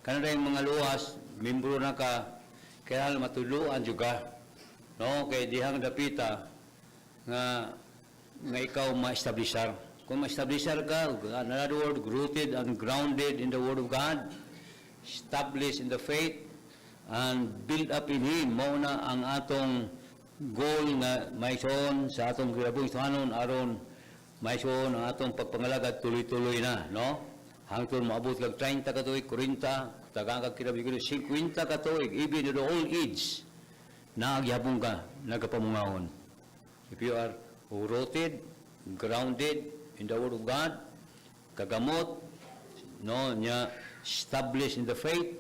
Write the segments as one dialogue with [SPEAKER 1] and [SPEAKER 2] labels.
[SPEAKER 1] kanang mga luwas, membro na ka, kaya matuluan juga. No, kay dihang dapita nga ikaw ma-establisher. Kung ma-establisher ka, in other word, rooted and grounded in the Word of God, established in the faith, and build up in Him, mao na ang atong goal nga mayson sa atong grabong tuhanon aron mayson ang atong pagpangalagad tuloy-tuloy na, no? Hangtod maabot kag 30 ka tuig, 40, tagang kag kinabi 50 ka tuig, even in the old age, naagyabong ka, nagapamungahon. If you are rooted, grounded in the Word of God, kagamot, no, nya established in the faith,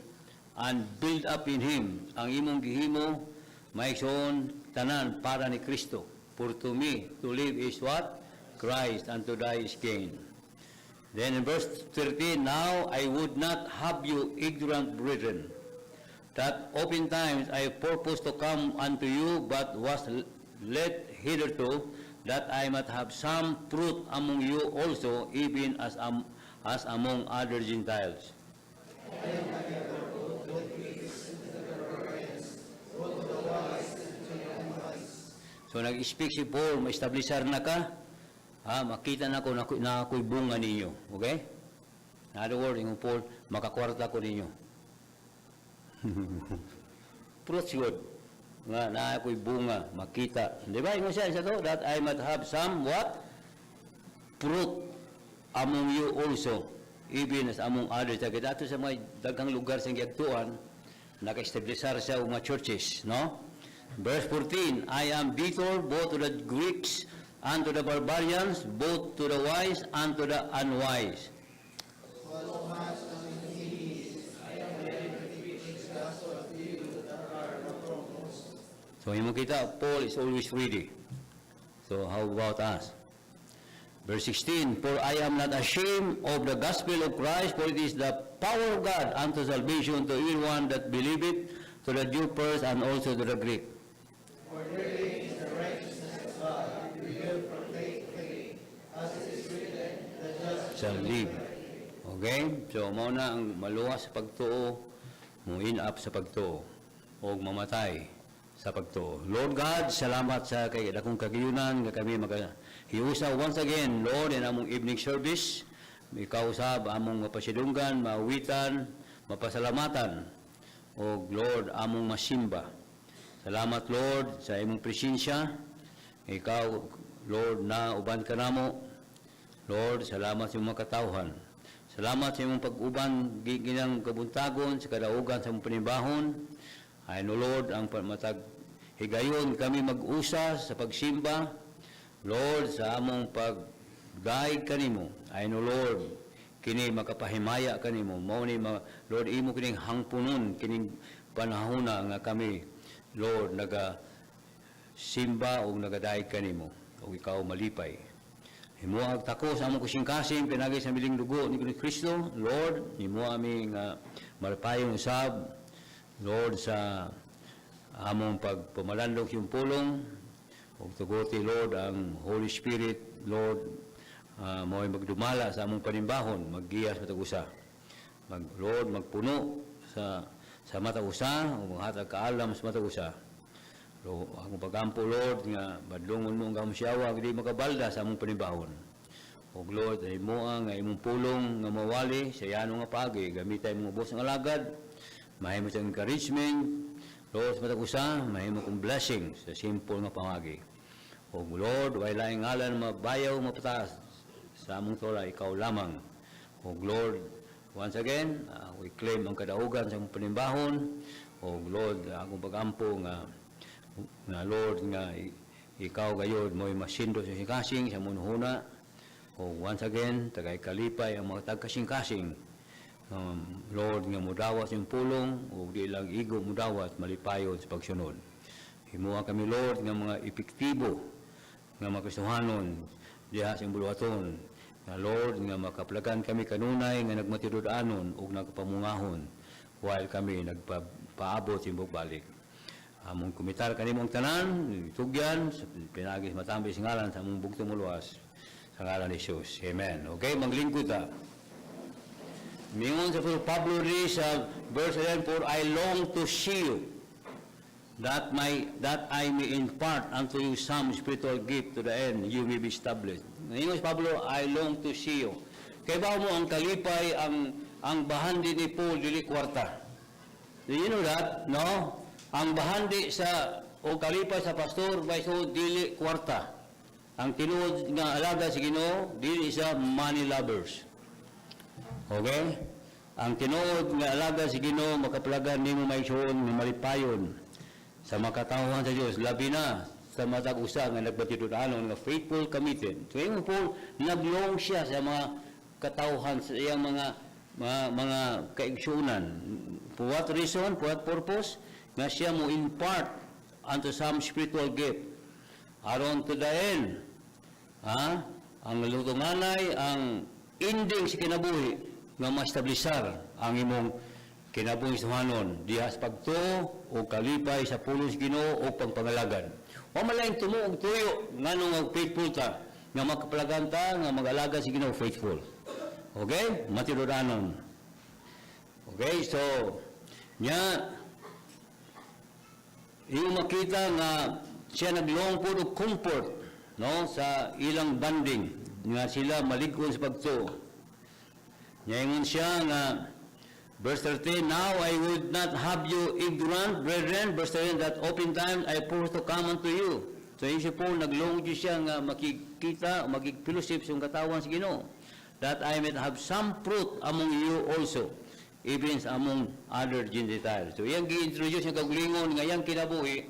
[SPEAKER 1] and build up in Him, ang imong gihimo, mayson tanan para ni Kristo. For to me, to live is what? Christ, and to die is gain. Then in verse 13, now I would not have you ignorant, brethren, that oftentimes I purposed to come unto you, but was led hitherto, that I might have some fruit among you also, even as among other Gentiles. So nag-speak si Paul, ma-establisher na ka, makita na ko na ako'y bunga ninyo. Okay? In other words, yung Paul, makakwarta ko ninyo. Fruits good. Nga na ako'y bunga, makita. Di ba? Yung siya to, that I might have some, what? Fruit among you also, even as among others. Kaya dato sa mga daghang lugar sa giyagtuan, naka-establisher sa mga churches, no? Verse 14, I am bitter both to the Greeks and to the barbarians, both to the wise and to the unwise. So, yung kita, Paul is always ready. So, how about us? Verse 16, for I am not ashamed of the gospel of Christ, for it is the power of God unto salvation to everyone that believeth, to the Jew first and also to the Greek.
[SPEAKER 2] For therein is the righteousness of God, revealed from faith to faith, as it is written, the just
[SPEAKER 1] Shall live. Okay? So, mauna ang maluwas sa pagtuo, muin up sa pagtuo, o mamatay sa pagtuo. Lord God, salamat sa kay dakong kagiyunan nga kami hiusa once again, Lord, in among evening service. Ikaw usab among mapasidunggan, mauwitan, mapasalamatan, o Lord, among masimba. Salamat, Lord, sa imong presensya. Ikaw, Lord, na uban ka namo. Lord, salamat sa imong katawhan. Salamat sa imong pag-uban ginang kabuntagon sa kadaugan sa imong panibahon. I know, Lord, ang matag higayon kami mag-usa sa pagsimba. Lord, sa among pag-guide kanimo. I know, Lord, kini makapahimaya kanimo. Mao ni Lord, imo kining hangpunon kining panahona nga kami, Lord, naga-simba o naga-daig kanimo, o ikaw malipay. Himuag tako sa among kusing-kasing, pinagay sa miling dugo ni Kristo, Lord, himuag aming malipayong usab, Lord, sa among pagpamalandog yung pulong, o tuguti, Lord, ang Holy Spirit, Lord, mo'y magdumala sa among panimbahon, mag-giyas matag-usa. Lord, magpuno sa mata-usa, o maghatag kaalam sa mata-usa. Ang pagampo, Lord, nga madlungon mo ang kamusyawa, hindi makabalda sa among panibahon. O Lord, ay mo nga imong pulong nga mawali sa yano nga pagi, gamitin mo bus ng alagad, mahimo sa encouragement, Lord, sa mata-usa, mahimo kong blessing sa simple nga pamagi. O Lord, wala yung ngalan mabayaw, mapataas sa among tola, ikaw lamang. O Lord, once again, we claim ang kadaugan sa among panimbahon. O Lord, akong pagampo nga Lord, nga ikaw gayod mo'y masindo sa kasing sa munuhuna. O once again, tagay kalipay ang mga tagkasing-kasing. Lord, nga mudawat yung pulong, o di lang igo mudawat, malipayon sa pagsunod. Himuha kami, Lord, nga mga epektibo, nga mga Kristohanon, diha sa imbuluhaton, nga Lord, nga makaplagan kami kanunay, nga nagmatirudanon, o nagpamungahon, while kami nagpaabot sa imbog balik. Among kumitar kanimong tanan, tugyan, pinagis matambi sa ngalan sa among bugtong muluwas, sa ngalan ni Jesus. Amen. Okay, maglingkod ta. Mingon sa Pablo rin sa verse 11, for I long to see you, that I may impart unto you some spiritual gift to the end you may be established. Mingon sa Pablo, I long to see you. Kaya ba mo ang kalipay, ang bahandi ni Paul dili kwarta. Do you know that? No? Ang bahandi sa o kalipay sa pastor by so dili kwarta. Ang tinuod nga alaga sa Ginoo dili sa money lovers. Okay? Ang tinuod nga alaga sa Ginoo makapalagan nimo maigsoon nga malipayon sa makatawhan sa Dios labi na sa matag usa nga nagbatitud-anon nga faithful committed. So yung Paul naglong siya sa mga katawhan sa iyang mga kaigsuonan. For what reason? For what purpose? Nga siya mo impart unto some spiritual gift aron to the end. Ang lutunganay, ang ending sa kinabuhi nga ma-establisar ang imong kinabuhi suhanon diha sa pagtuo o kalipay sa pulos Ginoo o pagpangalagan. Wa malaing tumo og tuyo nganong og faithful ta nga makapalagan ta nga mag-alaga sa Ginoo faithful. Okay? Matinud-anon. Okay, so nya yung makita nga siya naglong po og comfort no sa ilang banding nga sila malig-on sa pagtuo. Ngayon siya nga verse 13, now I would not have you ignorant, brethren, verse 13, that oftentimes I purpose to come unto you. So yung siya po naglong siya nga makikita, magig-fellowship sa katawan sa Ginoo, that I might have some fruit among you also, even among other Gentiles. So iyang gi-introduce yung kagulingon nga iyang kinabuhi,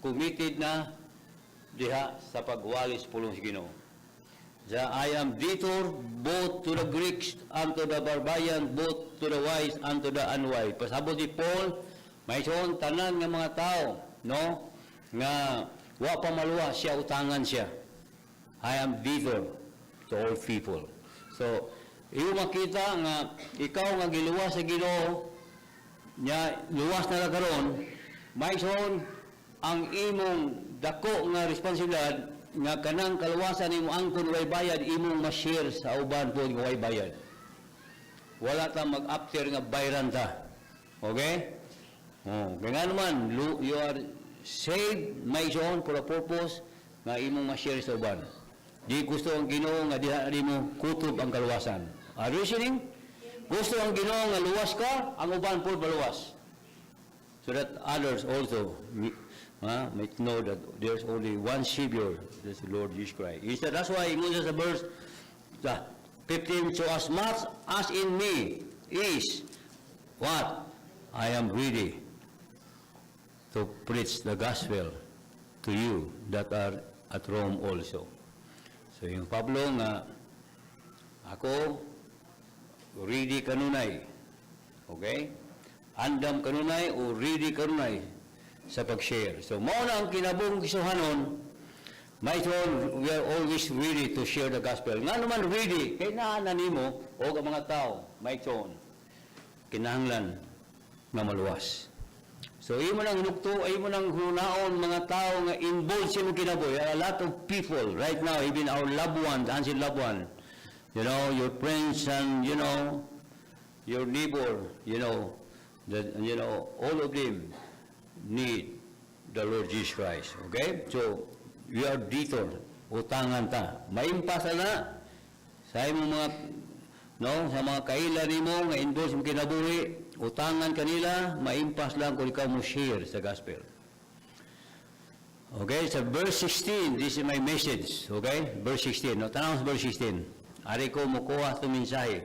[SPEAKER 1] committed na diha sa pagwalis pulong sa Ginoo. I am debtor both to the Greeks and to the barbarian, both to the wise and to the unwise. Pasabot ni Paul, may soon tanan nga mga tao, no? Nga wa pa maluwa siya, utangan siya. I am debtor to all people. So, iyo makita nga ikaw nga giluwas sa Ginoo, nya luwas na karon, may soon ang imong dako nga responsibilidad nga kanang kaluwasan nimo angkon way bayad imong ma-share sa uban po nga way bayad. Wala ta mag-after nga bayran ta. Okay? Kaya naman, you are saved, may soon for a purpose nga imong ma-share sa uban. Di gusto ang Ginoo nga diha nimo kutob ang kaluwasan. Are you listening? Gusto ang Ginoo nga luwas ka, ang uban po baluwas. So that others also might know that there's only one Savior, that's the Lord Jesus Christ. He said, that's why in sa verse 15, so as much as in me is what? I am ready to preach the gospel to you that are at Rome also. So yung Pablo nga, ako, ready kanunay. Okay? Andam kanunay o ready kanunay sa pag-share. So, mao na ang kinabung kisuhanon, may son, we are always ready to share the gospel. Nga naman ready, kay naanan nimo o ang mga tao, may son, kinahanglan na maluwas. So, imo nang nukto, imo nang hunaon mga tao nga involved sa mong kinabuhi. A lot of people right now, even our loved ones, ancient loved ones, you know, your friends and, you know, your neighbor, you know, all of them need the Lord Jesus Christ. Okay? So, we are debtor. Utangan ta. Maimpasa na sa imong mga, no, sa mga kaila nimo nga involved sa kinabuhi, utangan kanila, maimpas lang kung ikaw mo share sa gospel. Okay? Sa verse 16, this is my message. Okay? Verse 16. No, tanaw sa verse 16. Ari ko mukuha ito mensahe.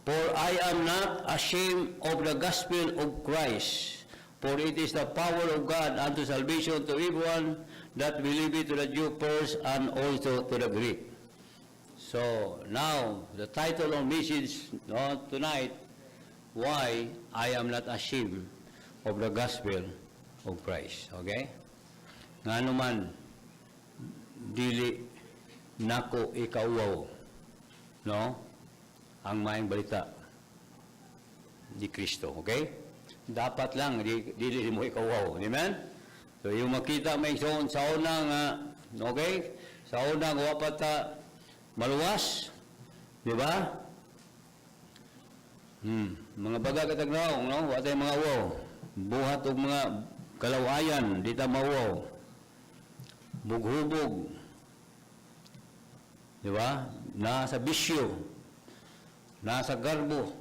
[SPEAKER 1] For I am not ashamed of the gospel of Christ, for it is the power of God unto salvation to everyone that believeth, to the Jew first and also to the Greek. So now the title of message tonight, why I am not ashamed of the gospel of Christ. Okay? Nga naman, dili nako ikawaw, no? Ang maayong balita ni Kristo, okay? Dapat lang, dili mo ikawaw. Amen? So, yung makita may sa una nga, okay? Sa una, wapat maluwas, di ba? Mga baga katagnaw, no? Watay mga wow. Buhat og mga kalawayan, di ta mawaw. Bughubog. Di ba? Nasa bisyo. Nasa garbo.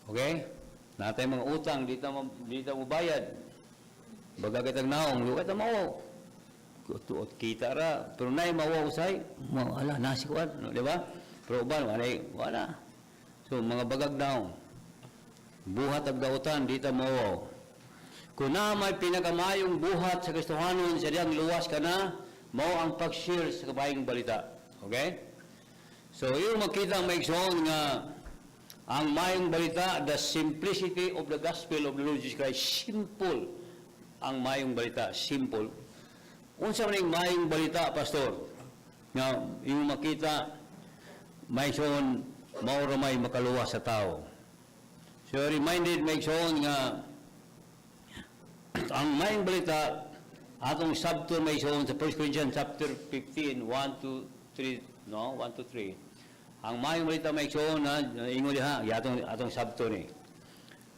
[SPEAKER 1] Okay? Natay mga utang, di ta mabayad. Baga katagnaw, di ta mawaw. Tuot kita ra, pero nay mawaw say, ala nasi kuan, no, di ba? Pero uban wala. So mga bagag daw. Buhat ag dautan di ta mawaw. Kung na may pinakamayong buhat sa Kristohanon sa diyang luwas ka na, mao ang pag-share sa kabayang balita. Okay? So yung makita may igsoon nga ang mayong balita, the simplicity of the gospel of the Lord Jesus Christ, simple ang mayong balita, simple. Unsa man ning mayong balita, pastor? Nga yung makita may igsoon mao ra may makaluwas sa tao. So reminded may igsoon nga ang mayong balita atong sabto may igsoon sa 1 Corinthians chapter 15 1 to 3 no 1 to 3. Ang mayong balita may igsoon na ingon diha atong sabto ni.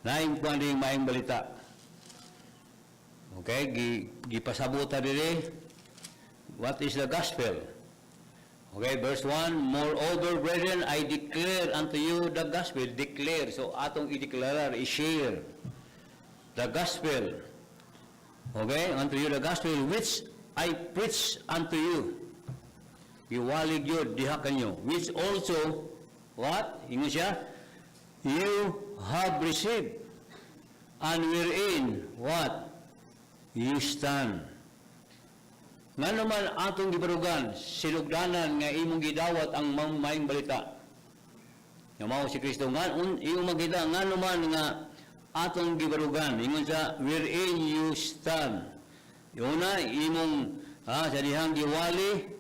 [SPEAKER 1] Naing kuan ding mayong balita. Okay, gipasabuta diri what is the gospel. Okay, verse 1, moreover, brethren, I declare unto you the gospel. Declare. So, atong i-declare, i-share the gospel. Okay, unto you the gospel which I preach unto you. Iwalig yun, diha kanyo. Which also, what? Ingon siya? You have received. And wherein, what? You stand. Nga naman atong gibarugan, silugdanan nga imong gidawat ang mayong balita. Nga mao si Kristo nga imong magita nga naman nga atong gibarugan, ingon sa wherein you stand. Yuna imong sa dihang giwali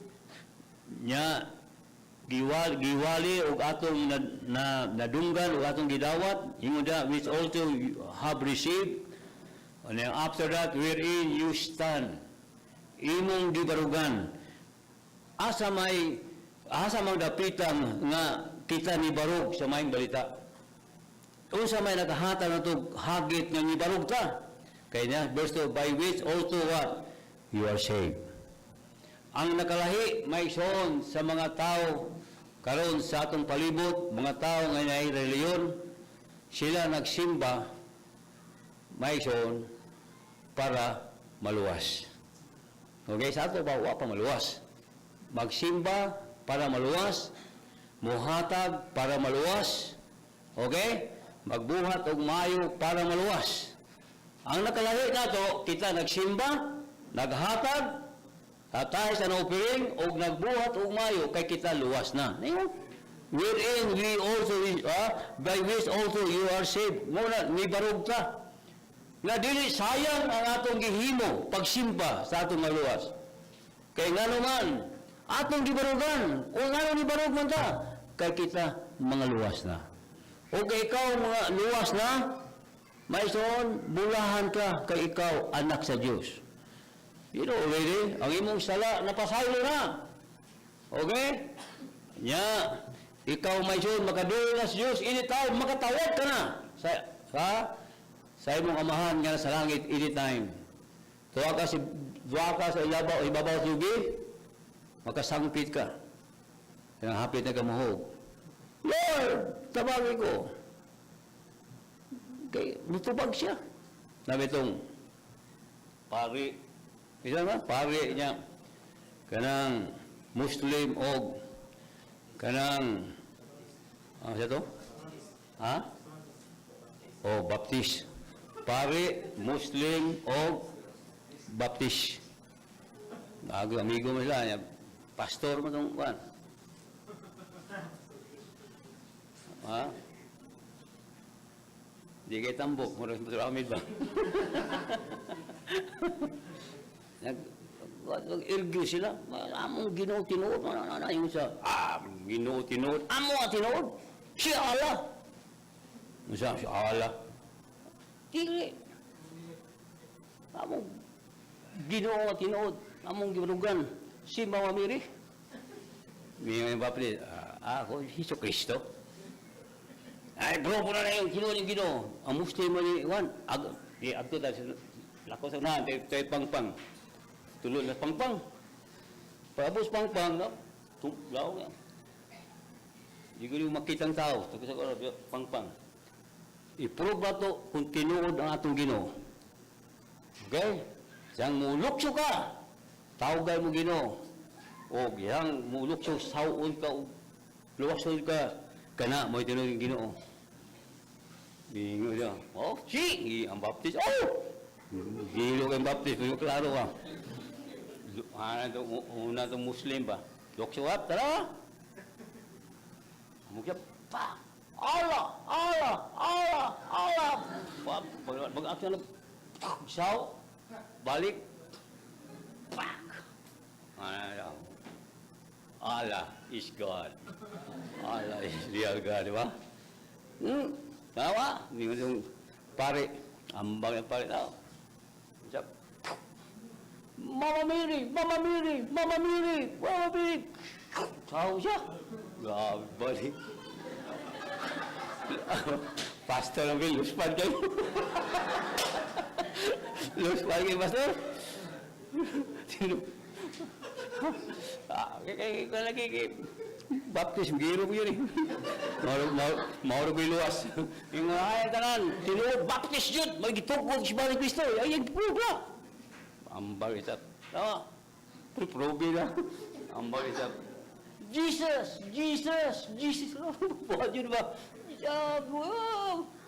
[SPEAKER 1] nya giwali og atong nadunggan og atong gidawat, ingon da which also you have received. And then after that, wherein you stand. Imong gibarugan asa mang dapitan nga kita ni barug sa mayong balita. Unsa may nakahatag nato hagit nga ni barug ta kay na verse 2, by which also what you are saved. Ang nakalahi may igsoon sa mga tao karon sa atong palibot, mga tao nga naay reliyon, sila nagsimba may igsoon para maluwas. Okay, sa ato ba, wa pa maluwas. Magsimba para maluwas, muhatag para maluwas, okay? Magbuhat og maayo para maluwas. Ang nakalahi nato, kita nagsimba, naghatag, tatay sa naupiring, og nagbuhat og maayo, kay kita luwas na. Wherein we also, by which also you are saved. Muna, ni barog ta. Nga dili sayang ang atong gihimo pagsimba sa atong maluwas. Kay ngano man atong gibarugan, o ngano ni barug man ta, kay kita mga luwas na. O kay ikaw mga luwas na, may son bulahan ka kay ikaw anak sa Dios. You know already, ang imong sala napasaylo na. Okay? Nya, ikaw may son makadulong na sa Dios, anytime makatawag ka na sa imong amahan nga sa langit anytime. Tuwa ka sa ibabaw sa yugi, makasangpit ka. Kaya hapit na kamuhog. Lord, tabagin ko. Kaya nutubag siya. Nabi itong pari, isa ba? Pari niya. Kanang Muslim o kanang siya to? Ha? O Baptist. Pare, Muslim o Baptist. Amigo mo sila, pastor mo itong kuwan. Ha? Di kayo tambok, mura sa amid ba? Nag-irgyo sila, among ginoo-tinood, yung sa, ginoo-tinood, amo tinood, si Allah. Masa, si Allah. Dili. Among ginoo tinood, among gibarugan, si Mawamiri. May Baptist, ako, Hesus Kristo. Ay, bro, po na yung Ginoo. Ang Muslim man ni Juan, agto tayo, lako sa unahan, tayo pangpang. Tulo na pangpang. Pagabos pangpang, no? Tuglaw nga. Di ko yung makitang tao, sa pangpang. I-prove ba ito kung tinuod ang atong Ginoo? Okay? Siyang mulukso ka, tawagay mo Ginoo. O yang mulukso, sawon ka, luwason ka, kana mo tinuod ang Ginoo. Bingo niya. Oh, si! Ang baptist. Oh! Gilo kang baptist. Pero klaro ka. Una itong Muslim ba? Lukso up, tara! Mugya, pa! Allah! Allah! Allah! Allah! Mag-action na, saw, balik, pak! Allah is God. Allah is real God, di ba? Tawa, hindi mo yung pare, ambang yung pare tao. Siyap, Mama Mary, Mama Mary, Mama Mary, Mama Mary. Tawa siya. Grabe, balik. Pastor ang Bill, luspad kayo. Luspad kayo, Pastor. Sino? Kaya lagi kayo. Baptism, giro ko yun eh. Mauro ko yung luwas. Yung ay tanan, tinuod, baptist yun. Magitugod si Bali Cristo. Ay, yung pruba. Ambag isap. Tama. Probe na. Ambag isap. Jesus! Jesus! Jesus! Buhat yun ba?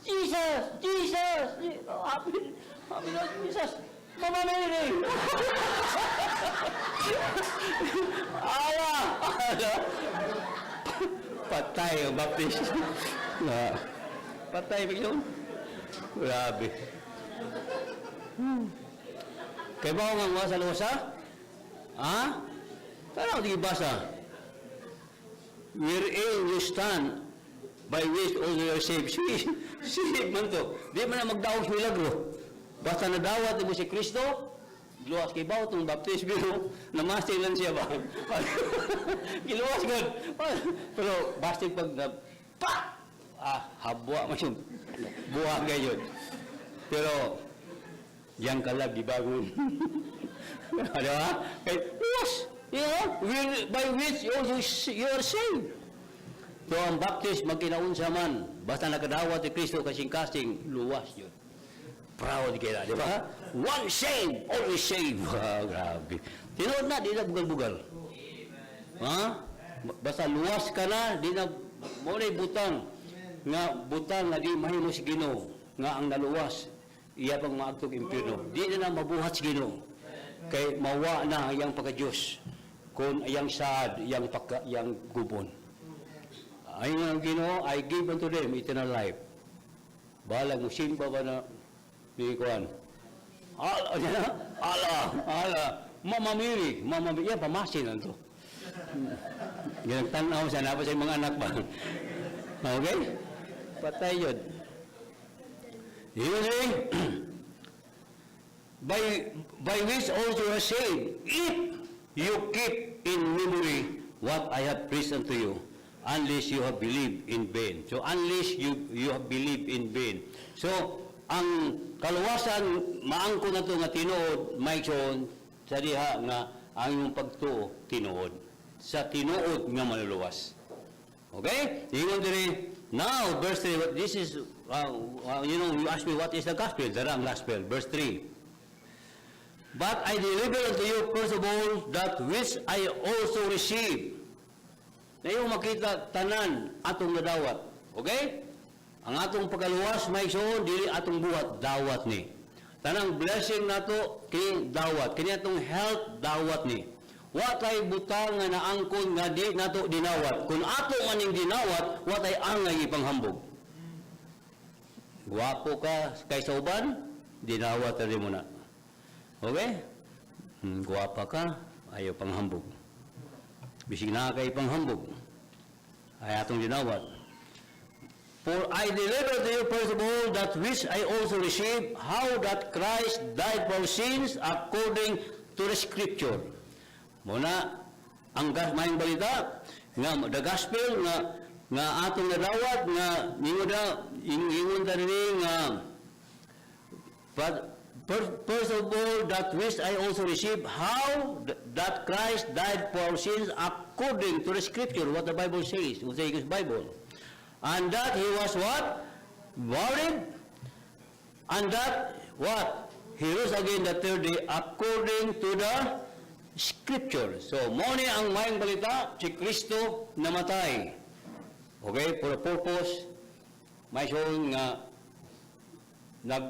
[SPEAKER 1] Jesus! Jesus! Happy na Jesus! Mama Mary! Allah! Patay ang baptist. Patay ba yun? Grabe. Kaya ba nga nga sa lusa? Ha? Tara ko di basa. Wherein you stand, by which all you are saved. Saved man to. Di man na magdaos milagro. Basta nadawat mo si Kristo, giluwas kay bawo itong baptismo, namaste lang siya ba? Giluwas good. Pero basta pag habwa mo yung buha ngayon. Pero, yan ka lang, gibagon. Ano ba? Kaya, yes, by which you are saved. So, ang baptist, magkinaunsa man, basta nakadawat ni Kristo kasing-kasing, luwas yun. Proud kaya, di ba? One save, always save. Wow, grabe. Tinood na, di na bugal-bugal. Ha? Basta luwas ka na, di na, muna butang. Nga, butang na di mahimo si Ginoo. Nga ang naluwas, iya pang maagtog impyerno. Di na mabuhat si Ginoo. Kay mawa na iyang pagka-Diyos. Kung iyang sad, iyang gubon. Ayun ang Ginoo, I give unto them eternal life. Balag mo, simba ba na di kuan. Allah. Mama Mary, yan, pamasin lang to. Ginagtanaw siya, napos sa mga anak ba? Okay? Patay yun. Yun eh, by which also are saved, if you keep in memory what I have preached unto you, unless you have believed in vain. So, unless you have believed in vain. So, ang kaluwasan, maangko na ito nga tinuod, may son, sa diha nga ang iyong pagtuo, tinuod. Sa tinuod nga maluluwas. Okay? Ingon din, now, verse 3, this is, you ask me what is the gospel? Darang gospel, verse 3. But I deliver unto you, first of all, that which I also received. Na iyong makita, tanan, atong nadawat. Okay? Ang atong pagkaluwas, may soon, dili atong buhat, dawat ni. Tanang blessing nato, kini dawat. Kini atong health, dawat ni. Watay butang nga naangkon nga di nato dinawat. Kung ato maning dinawat, watay angay ipanghambog. Guwapo ka kay sa uban, dinawat rin mo na. Okay? Guwapa ka, ayaw panghambog. Bisig na kay panghambog, ay atong dinawat. For I deliver to you first of all that which I also received, how that Christ died for sins according to the Scripture. Muna, ang mayang balita, nga the gospel, nga atong nadawat nga ingon ta rin nga but first of all, that which I also received, how that Christ died for our sins according to the Scripture, what the Bible says, Mosaic Bible. And that He was what? Buried. And that, what? He rose again the third day according to the Scripture. So, muna ang mayang balita, si Kristo namatay. Okay, for a purpose, may siyong nga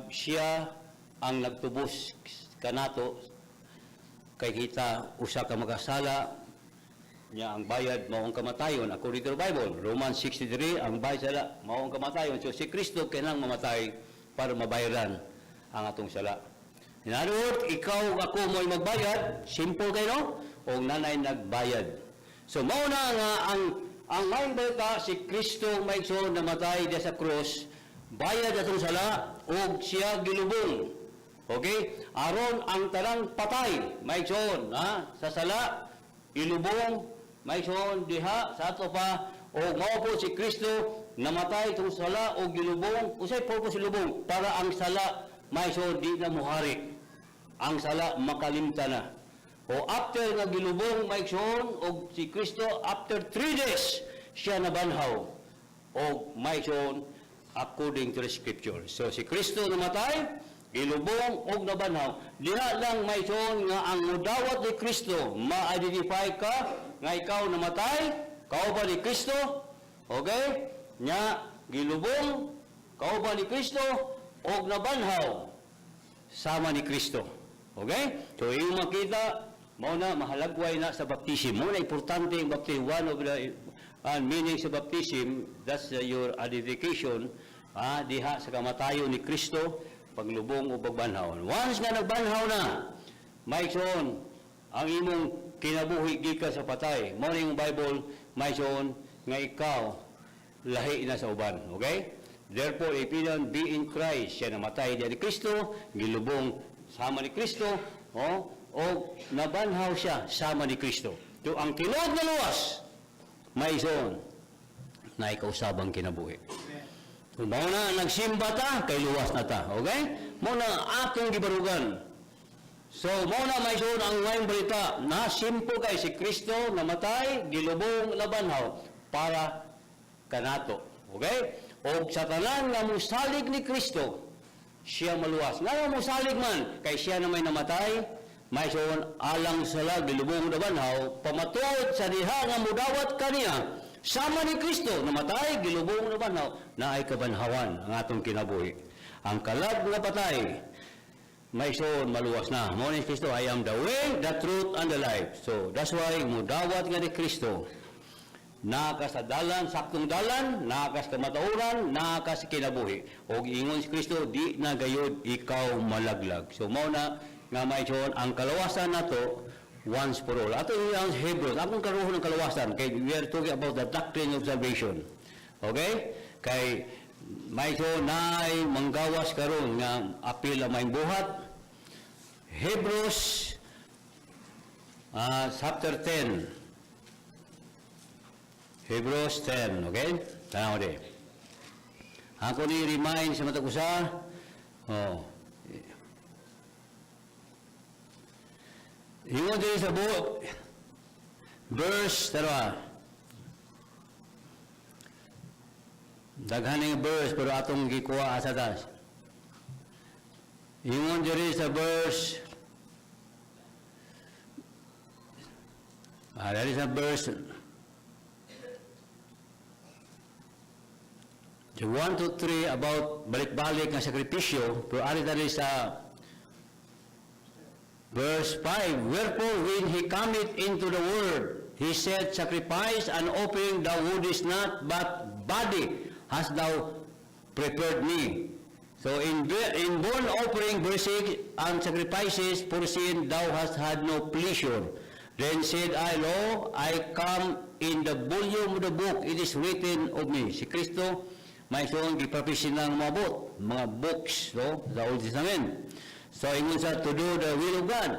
[SPEAKER 1] siya ang nagtubos kanato kay kita usa ka makasala niya ang bayad maong kamatayon according to the Bible. Romans 63 ang bayad sala maong kamatayon. So si Kristo kinang mamatay para mabayaran ang atong sala. In other words, ikaw ako mo'y magbayad, simple kayo, no? O nanay nagbayad. So mao na nga ang maing balita si Kristo may so namatay diya sa krus, bayad atong sala ug siya gilubong. Okay? Aron ang tanang patay, maigsoon, sa sala, ilubong, maigsoon, diha, sa ato pa, o mao po si Kristo, namatay itong sala, o gilubong, usay purpose ilubong, para ang sala, maigsoon, di na muhari. Ang sala, makalimta na. O after nga gilubong, maigsoon, o si Kristo, after 3 days, siya nabanhaw. O maigsoon, according to the Scripture. So si Kristo namatay, ilubong og nabanhaw. Diha lang may soon nga ang mudawat ni Kristo, ma-identify ka nga ikaw namatay, kauban ni Kristo, okay? Nya gilubong, kauban ni Kristo og nabanhaw sama ni Kristo. Okay? So yung makita mao na mahalagway na sa baptism. Mo na importante ang baptism. One of the meaning sa baptism, that's your identification diha sa kamatayon ni Kristo, paglubong o pagbanhaw. Once nga nagbanhaw na, may soon, ang imong kinabuhi gikan sa patay. Mo yung Bible, may soon, nga ikaw, lahi na sa uban. Okay? Therefore, if you don't be in Christ, siya namatay diya ni Kristo, gilubong sama ni Kristo, o nabanhaw siya sama ni Kristo. So, ang tinuod na luwas, may soon, na ikaw sabang kinabuhi. Kung mao na nagsimba ta, kay luwas na ta. Okay? Mao na atong gibarugan. So, mao na may suon ang ngayong balita na simple kay si Kristo namatay, gilubong, nabanhaw para kanato. Okay? O sa tanan nga musalig ni Kristo, siya maluwas. Nga musalig man, kay siya na may namatay, may suon alang sala, gilubong, nabanhaw, pamatuod sa diha nga mudawat kaniya, sama ni Kristo, namatay, gilubong na banhaw, na ay kabanhawan ang atong kinabuhi. Ang kalag na patay, may soon maluwas na. Mo ni Kristo, I am the way, the truth, and the life. So, that's why, mudawat nga ni Kristo, nakas sa dalan, saktong dalan, nakas sa matauran, nakas sa kinabuhi. O ingon si Kristo, di na gayod ikaw malaglag. So, mo na nga may soon, ang kalawasan na to, once for all. Ato yung Hebrews, akong karuho ng kalawasan, kay we are talking about the doctrine of salvation. Okay? Kay may so naay manggawas karon nga apil ang may buhat. Hebrews chapter 10. Hebrews 10, okay? Tanaw di. Ako ni remind sa matag usa. Ingon diri sa book, verse, daghaning verse, pero atong gikuha sa taas. Ingon diri sa verse, diri sa verse, 1 to 3 about balik-balik nga sakripisyo, pero ari diri sa verse 5, wherefore when he cometh into the world, he said, sacrifice and offering thou wouldest not, but body hast thou prepared me. So in burnt offering, verse 6, and sacrifices for sin thou hast had no pleasure. Then said I, lo, I come in the volume of the book, it is written of me. Si Kristo, may soong gipapisin ng mga books, no, sa Old Testament. So, ingon sa to do the will of God.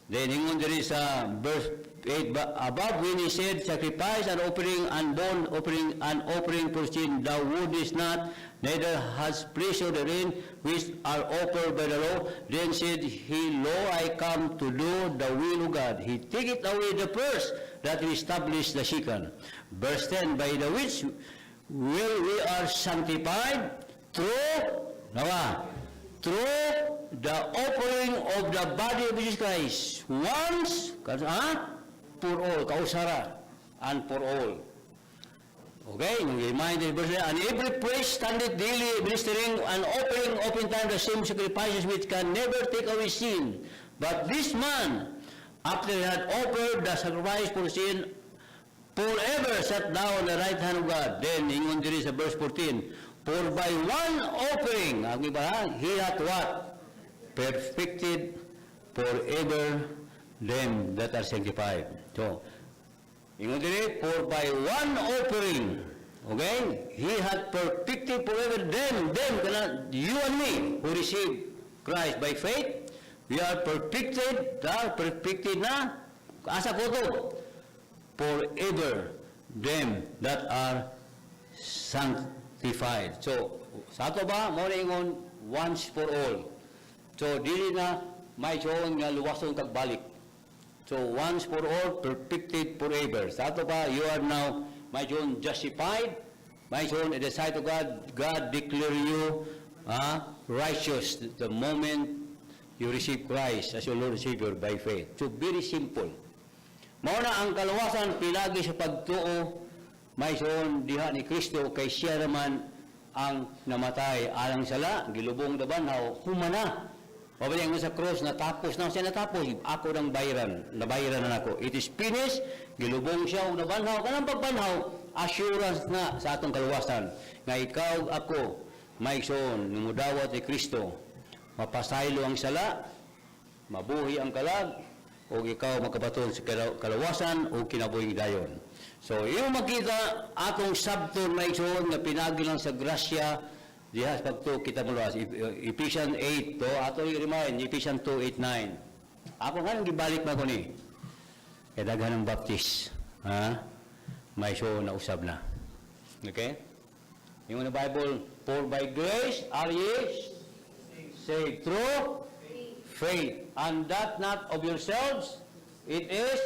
[SPEAKER 1] Then, ingon diri sa verse 8, above when he said, sacrifice and offering and bone offering for sin, thou wouldest not, neither has pleasure therein, which are offered by the law. Then said he, Lo, I come to do the will of God. He taketh away the first, that he establish the second. Verse 10, by the which will we are sanctified through, through the offering of the body of Jesus Christ, once, for all, kausara, and for all. Okay, yung reminder verse, and every priest standeth daily ministering and offering oftentimes the same sacrifices which can never take away sin. But this man, after he had offered the sacrifice for sin, forever sat down on the right hand of God. Then, ingon diri sa verse 14, for by one offering, he hath what? Perfected forever them that are sanctified. So, ingon diri, for by one offering, okay, he hath perfected forever them, you and me, who receive Christ by faith, we are perfected na, asa ko to, forever them that are sanctified. So, sa ato ba, mo na ingon, once for all. So, dili na may siyon nga luwason kagbalik. So, once for all, perfected forever. Sa ato ba, you are now, may siyon justified, may siyon in the sight of God, God declare you righteous the moment you receive Christ as your Lord and Savior by faith. So, very simple. Mauna ang kaluwasan, pilagi sa pagtuo, may siyon diha ni Kristo, kay siya naman ang namatay. Alang sala, gilubong da banhaw, humana. Pabayang mo sa cross, natapos na siya natapos. Ako nang nabayaran na ako. It is finished, gilubong siya, nabanhaw. Kanang pagbanhaw, assurance na sa atong kaluwasan. Nga ikaw, ako, may siyon, numudawat ni Kristo. Mapasaylo ang sala, mabuhi ang kalag, o ikaw magkabaton sa kalawasan o kinabuhing dayon. So, yung makita atong sabton may isoon na pinagi lang sa grasya diha sa pagto kita muluwas. Ephesians 8 to ato i-remind Ephesians 2:8-9. Ako nga nang gibalik man ko ni. Kay daghan ng baptist, may isoon na usab na. Okay? Yung na Bible, for by grace are ye saved through faith, and that not of yourselves, it is,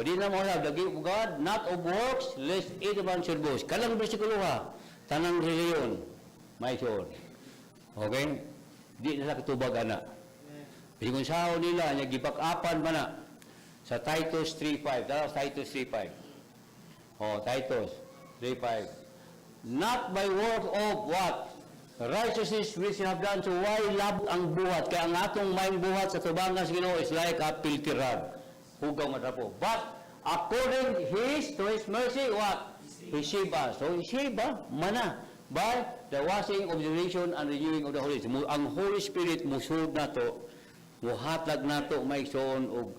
[SPEAKER 1] di na mo the gift of God, not of works, lest any man should boast. Kalang bersikulo ha, tanang reliyon, may siyon. Okay? Di na sa katubag ana. Kasi kung sao nila, niya gibak-apan man na, sa Titus 3:5, tara Titus 3:5. Titus 3:5. Not by word of what? Righteousness which you have done, so why love ang buhat? Kaya ang atong maing buhat sa tubangan sa Ginoo is like a filthy rag. Hugaw matrapo. But according to His mercy, what? He saved us. So He saved mana by the washing of the regeneration and renewing of the Holy Spirit. Ang Holy Spirit musud na to, muhatag na to may soon og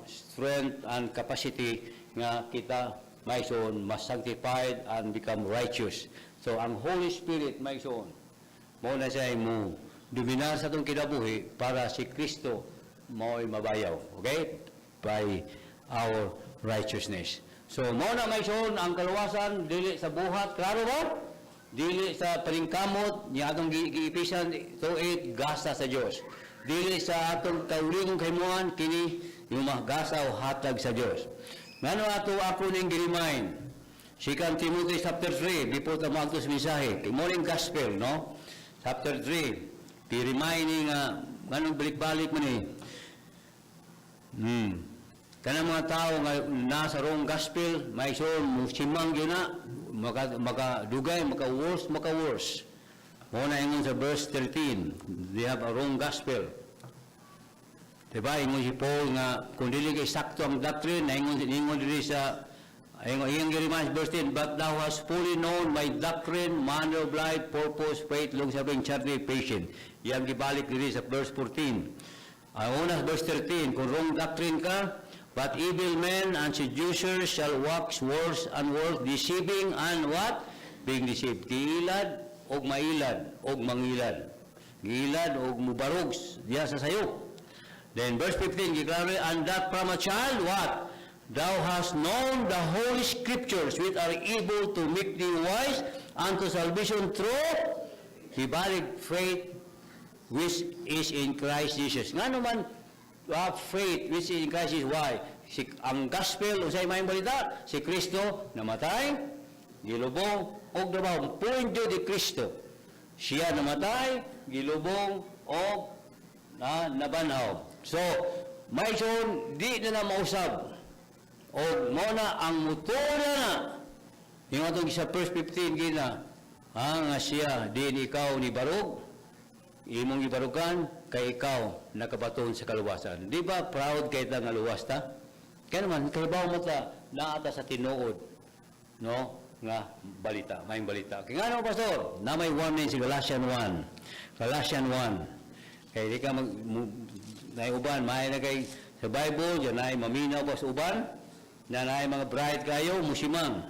[SPEAKER 1] strength and capacity nga kita may soon mas sanctified and become righteous. So, ang Holy Spirit, may soon, mo na siya mo dominar sa itong kinabuhi para si Kristo mo'y mabayaw. Okay? By our righteousness. So, mo na may soon, ang kaluwasan, dili sa buhat, klaro ba? Dili sa paningkamot, niya atong giipisan, to it, gasa sa Diyos. Dili sa atong kauligong kaimuan, kini yung gasa o hatag sa Diyos. Ngano ato ako ning gi-remind? 2 Timothy chapter 3, before the magtos mensahe, morning gospel, no? Chapter 3, reminding, ganun balik-balik man eh. Kanang mga tao nga nasa wrong gospel, may son, musimang yun na, makadugay, maka-worse. Muna ingon sa verse 13, they have a wrong gospel. Diba, ingon si Paul nga, kung dili kay sakto ang doctrine, ingon dili sa iyang reminds verse 10, but thou hast fully known my doctrine, manner of life, purpose, faith, long-suffering, charity, patience. Iyang gibalik diri sa verse 14. Una verse 13, kung wrong doctrine ka, but evil men and seducers shall wax worse and worse, deceiving and what? Being deceived. Giilad og mailad og mangilad. Giilad og mubarogs diya sa sayok. Then verse 15, declare, and that from a child, what? Thou hast known the holy scriptures, which are able to make thee wise unto salvation through Hebalic faith, which is in Christ Jesus. Nga naman, faith, which is in Christ Jesus. Why? Ang gospel, usay may balita, si Kristo namatay, gilubong, o nabaw, punto di Kristo. Siya namatay, gilubong, o nabanhaw. So, may son, di na mausab. O muna, ang motor na, yung atong sa first 15 gina, nga siya, din ikaw ni Barog, imong ibarugan, kay ikaw, nakabaton sa kaluwasan. Di ba, proud kay ta nga luwas ta? Kaya naman, kalabaw mo ta, naata sa tinuod, no? Nga balita, may balita. Kaya nga naman, Pastor, na may warning si Galatian 1. Galatian 1. Kaya di ka naiuban, may na kay sa Bible, dyan ay maminaw pa sa uban, na ay mga bright kayo, musimang.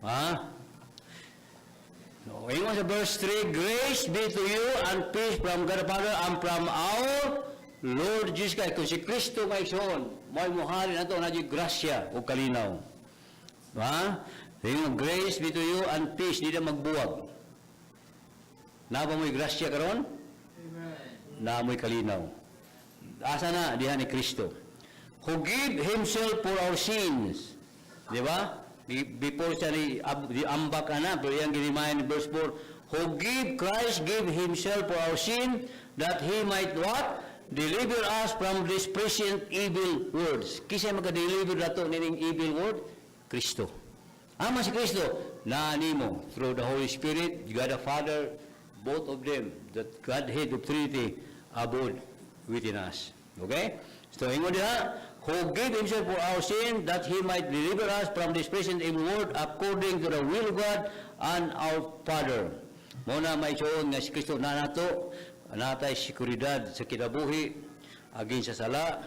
[SPEAKER 1] Ha? No, ingon sa verse 3, grace be to you and peace from God the Father and from our Lord Jesus Christ. Kung si Kristo may soon, may muhalin na ito na di grasya o kalinaw. Ha? Ingon, grace be to you and peace, di na magbuwag. Na ba mo'y grasya karon? Na mo'y kalinaw. Asa na, diha ni Kristo. Who gave himself for our sins. Di ba? Before siya ni ambak na, pero yung ginimayan ni verse 4, who Christ gave himself for our sin, that he might what? Deliver us from this present evil words. Kisay magka-deliver na ito nining evil word? Kristo. Ama si Kristo, naani mo, through the Holy Spirit, God the Father, both of them, that Godhead of Trinity, abode within us. Okay? So, ingon diha, who gave himself for our sin, that he might deliver us from this present evil world, according to the will of God and our Father. Muna may soon nga si Kristo na nato, natay sikuridad sa kinabuhi, agin sa sala,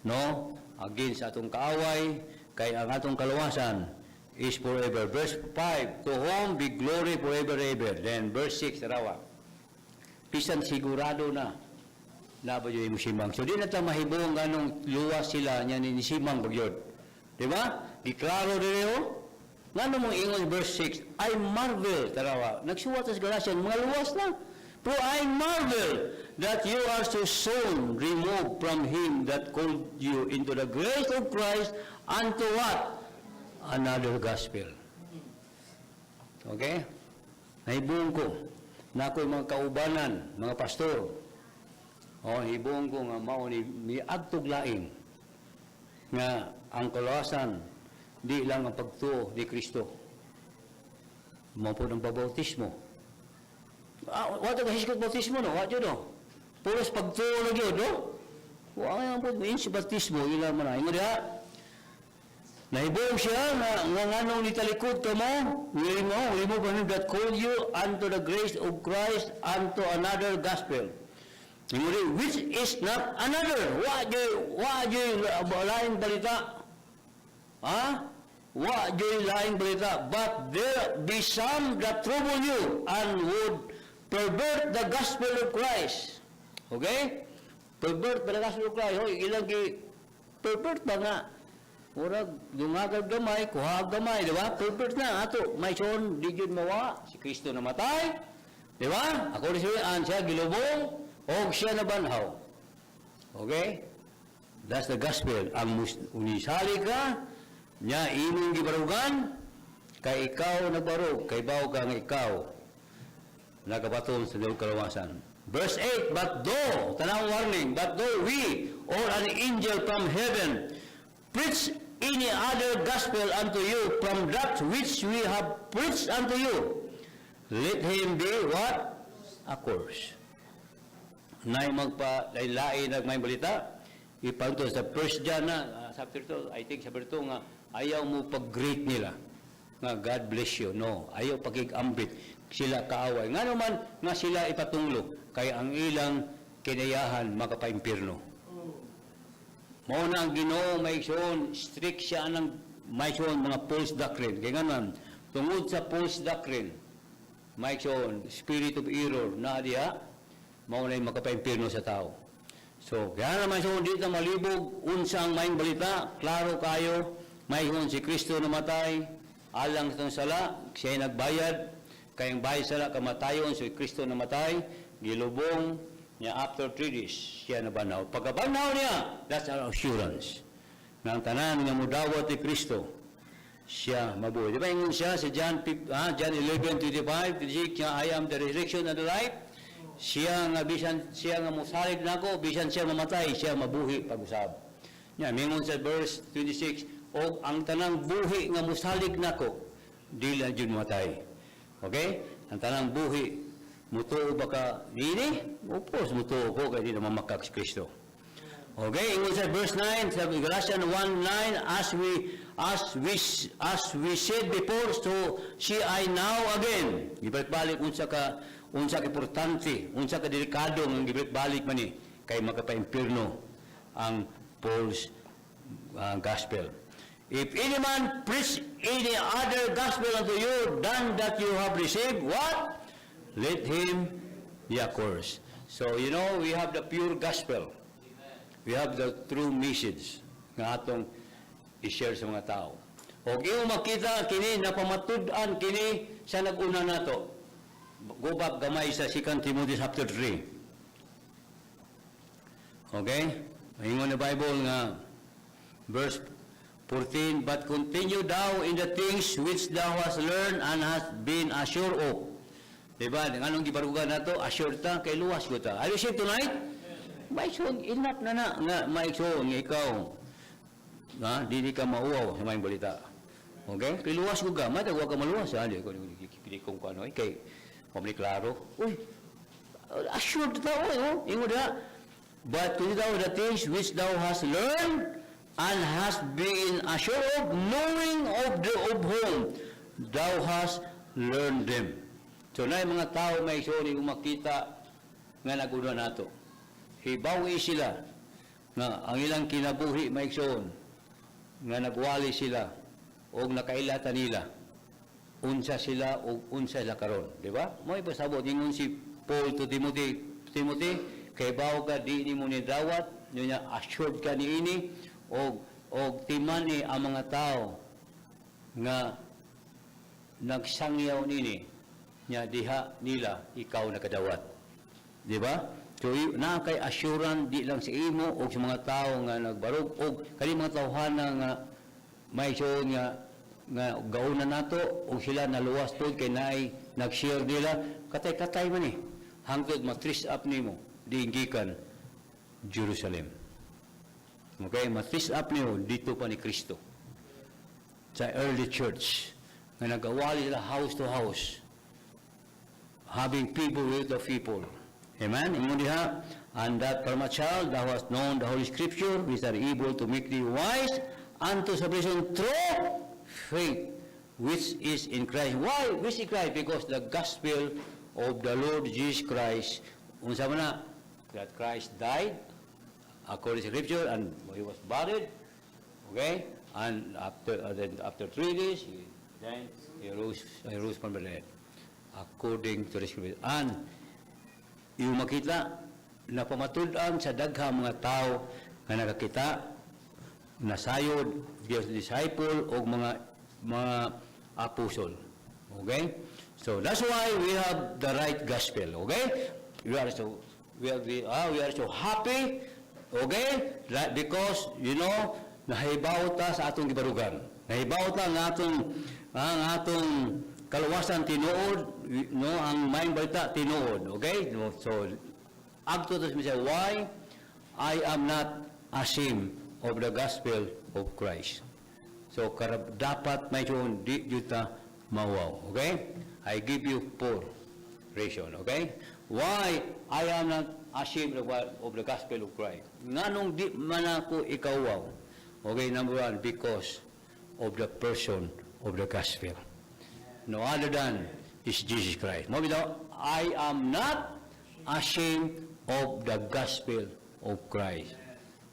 [SPEAKER 1] no? Agin sa atong kaaway, kay ang atong kaluwasan is forever. Verse 5, to whom be glory forever, ever. Then verse 6, tarawa. Pisan sigurado na ba yun yung simang. So, di na ito mahibong ganong luwas sila niya ni simang bagyod. Di ba? Diklaro rin yun. Nga mong ingon verse 6, I marvel, tarawa. Nagsuwat sa Galatian, mga luwas na. Pero I marvel that you are so soon removed from him that called you into the grace of Christ unto what? Another gospel. Okay? Nahibong ko na ako'y mga kaubanan, mga pastor. O, hibong ko nga mao ni agtog laing nga ang kaluwasan di lang ang pagtuo ni Kristo. Mao po ng pabautismo. Wato ka hiskot bautismo no? Wato no? Puros pagtuo na gyud no? Wa po insi bautismo ila man ay mo diha. Nahibong siya nga nganong nitalikod ka mo, mo ba that call you unto the grace of Christ unto another gospel. Which is not another. Wa joy lain balita. Ha? Wa joy lain balita. But there be some that trouble you and would pervert the gospel of Christ. Okay? Pervert the gospel of Christ. Hoy, ilang pervert ba nga? Murag, dungagag gamay, kuhag gamay, di ba? Pervert na. Ato, may son, di yun mawa. Si Kristo namatay. Di ba? Ako rin siya, gilubong. O siya na banhaw. Okay? That's the gospel. Ang unisali ka, niya imong gibarugan, kay ikaw nagbarog, kay baw ka nga ikaw, nagabaton sa diyong kalawasan. Verse 8, but though, tanang warning, but though we, or an angel from heaven, preach any other gospel unto you from that which we have preached unto you, let him be what? Accursed. Nay magpa-lain nag may balita, ipagto sa first John na, chapter 2, I think chapter 2 nga, ayaw mo pag-greet nila, nga God bless you. No, ayaw pagig-ambit, sila kaaway. Nga naman, nga sila ipatunglo, kaya ang ilang kinayahan makapaimpirno. Mao na ang Ginoo may sion, strict siya ng may sion mga false doctrine. Kaya nga naman, tungod sa false doctrine, may sion, spirit of error, na diya, mao na yung makapaimpirno sa tao. So, kaya naman so, di na malibog, unsang maing balita, klaro kayo, mayroon si Kristo namatay, alang itong sala, siya'y nagbayad, kayang bayad sala, kamatayon, si Kristo namatay, gilubong niya after 3 days, siya nabanaw. Pagkabanaw niya, that's our assurance. Nang tanan nga mudawat ni Kristo, siya mabuhay. Di ba yung siya sa John 11:25, I am the resurrection and the life. Siya nga mosalig nako, bisan siya mamatay, siya mabuhi pag-usab. Nya mingon sa verse 26, og ang tanang buhi nga mosalig nako, dili jud mamatay. Okay? Ang tanang buhi mutuo ba ka nini? Upos mutuo ko kay di na mamakak si Kristo. Okay, ingon sa verse 9, sa Galatians 1:9, as we said before, so she I now again. Gibalik-balik unsa ka importante, unsa ka delikado ng gibalik-balik man ni kay magapa-impierno ang Paul's gospel. If any man preach any other gospel unto you than that you have received, what? Let him be accursed. So, you know, we have the pure gospel. We have the true message nga atong i-share sa mga tao. O kung makita kini, napamatud-an kini sa nag-una nato. Go back gamay sa 2 Timothy chapter 3. Okay? Ingon na Bible nga, verse 14, but continue thou in the things which thou hast learned and hast been assured of. Diba? Anong gibarugan nato? Assured ta, kay luwas ko ta. Are you saved tonight? Maikson, enough na nga maikson, ikaw, di ka mauwaw sa may balita. Okay? Kay luwas ko ka, matagwa ka maluwas, di ko kong kano, kay pamili klaro, uy, assured tao, ingo da, but to thou the things which thou hast learned, and hast been assured of, knowing of whom thou hast learned them. So na mga tao may isoni makita nga naguna nato. Hibawi sila nga ang ilang kinabuhi may ison nga nagwali sila o nakailata nila. Unsa sila o unsa sila karon, di ba? Mo ipasabot ingon si Paul to Timothy, kay bawo ka di ni mo ni dawat, niya assured ka niini og timan ni ang mga tao nga nagsangyaw nini nya diha nila ikaw nakadawat, di ba? So na kay assurance di lang sa imo og sa mga tao nga nagbarog og kani mga tawhana nga may so nga gauna nato og sila naluwas pod kay naay nag-share nila katay-katay man hangtod matris up nimo diinggikan Jerusalem. Okay, matris up niyo dito pa ni Kristo sa early church nga nagawali sila house to house, having people with the people. Amen? Ingon diha, and that from a child thou hast known the Holy Scripture, which are able to make thee wise unto salvation through faith, which is in Christ. Why? Which is Christ? Because the gospel of the Lord Jesus Christ, unsa man na, that Christ died, according to Scripture, and he was buried, okay? And after 3 days, he rose from the dead, according to the Scripture. And yung makita na pamatudan sa daghang mga tao nga nakakita nasayod Diyos disciple o mga apostol. Okay? So that's why we have the right gospel. Okay? We are so happy. Okay? Because you know nahibaw ta sa atong gibarugan. Nahibaw ta ang atong kaluwasan tinuod, no, ang maayong balita tinuod, okay? So abto to say why I am not ashamed of the gospel of Christ. So dapat may yun di juta mawaw, okay? I give you 4 reason, okay? Why I am not ashamed of the gospel of Christ. Nganong di man ako ikawaw? Okay, number 1, because of the person of the gospel. No other than is Jesus Christ. I am not ashamed of the gospel of Christ.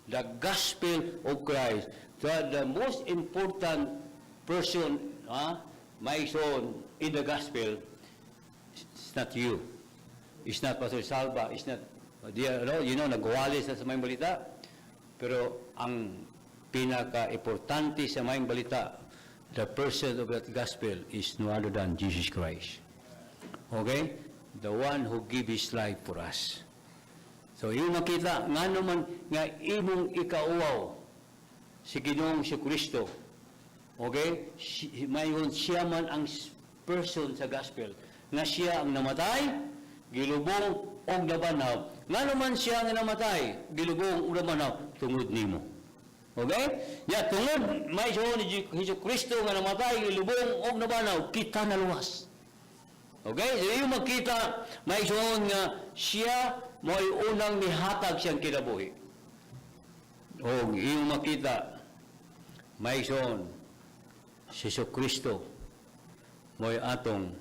[SPEAKER 1] The gospel of Christ. The most important person, my son, in the gospel, it's not you. It's not Pastor Salva. It's not nagwalis na sa may balita. Pero ang pinaka-importante sa may balita, the person of that gospel is no other than Jesus Christ. Okay? The one who gave His life for us. So, yung makita, nga naman, nga imong ikauwaw, si Ginoong si Kristo. Okay? Mayon siya man ang person sa gospel. Nga siya ang namatay, gilubong, o nabanaw. Nga naman siya nga namatay, gilubong, o nabanaw, tungod nimo. Okay? Ya, tungod, may siya ni Hesus Kristo nga namatay, gilubong, o nabanaw, kita naluwas. Okay? So, yung magkita, may siya nga siya, may unang nihatag siyang kinabuhi. O, yung makita, may siya, si Hesus Kristo, may atong